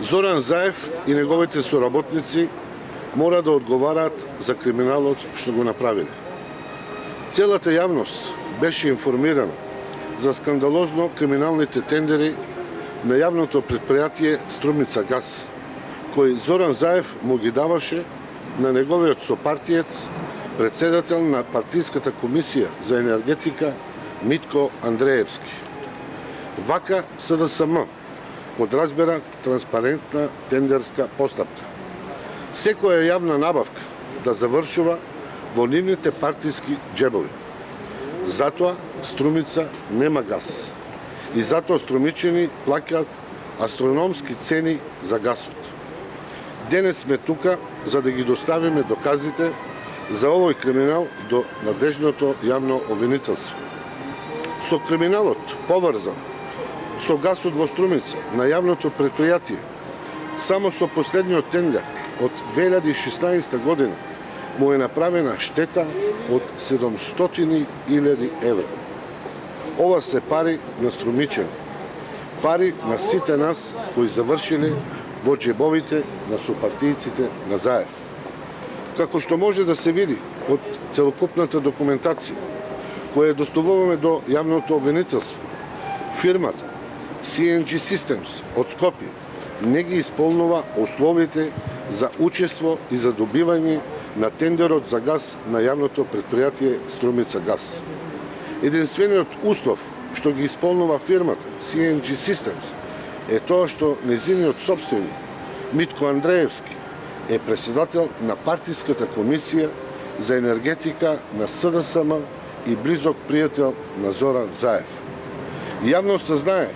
Зоран Заев и неговите соработници мора да одговараат за криминалот што го направиле. Целата јавност беше информирана за скандалозно криминалните тендери на јавното предпријатие Струмица газ, кој Зоран Заев му ги даваше на неговиот сопартиец, председател на партиската комисија за енергетика Митко Андреевски. Вака СДСМ подразбера транспарентна тендерска постапка. Секоја јавна набавка да завршува во нивните партиски џебови. Затоа Струмица нема газ. И затоа струмичани плаќаат астрономски цени за гасот. Денес сме тука за да ги доставиме доказите за овој криминал до надлежното јавно обвинителство. Со криминалот поврзан со гасот во Струмица на јавното предпријатие, само со последниот тендер од 2016 година му е направена штета од 700.000 евра. Ова се пари на струмичани, пари на сите нас кои завршиле во џебовите на сопартијците на Заев. Како што може да се види од целокупната документација која доставуваме до јавното обвинителство, фирмата CNG Systems од Скопје не ги исполнува условите за учество и за добивање на тендерот за газ на јавното предпријатие Струмица газ. Единствениот услов што ги исполнува фирмата CNG Systems е тоа што незиниот собственик Митко Андреевски е председател на партиската комисија за енергетика на СДСМ и близок пријател на Зоран Заев. Јавноста знае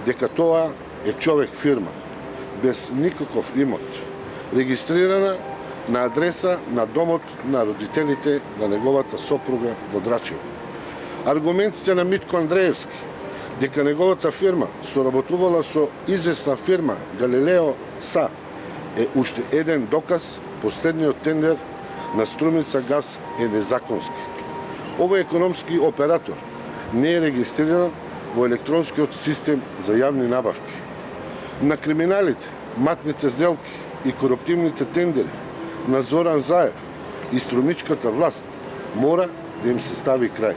дека тоа е човек фирма, без никаков имот, регистрирана на адреса на домот на родителите на неговата сопруга во Драчево. Аргументите на Митко Андреевски дека неговата фирма соработувала со известна фирма Галилео СА е уште еден доказ последниот тендер на Струмица газ е незаконски. Овој економски оператор не е регистриран во електронскиот систем за јавни набавки. На криминалите, матните сделки и коруптивните тендери на Зоран Заев и струмичката власт мора да им се стави крај.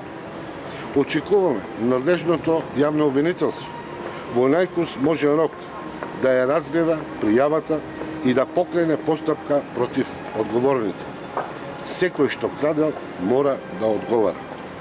Очекуваме надлежното јавно обвинителство во најкус можен рок да ја разгледа пријавата и да покрене постапка против одговорните. Секој што крадел мора да одговара.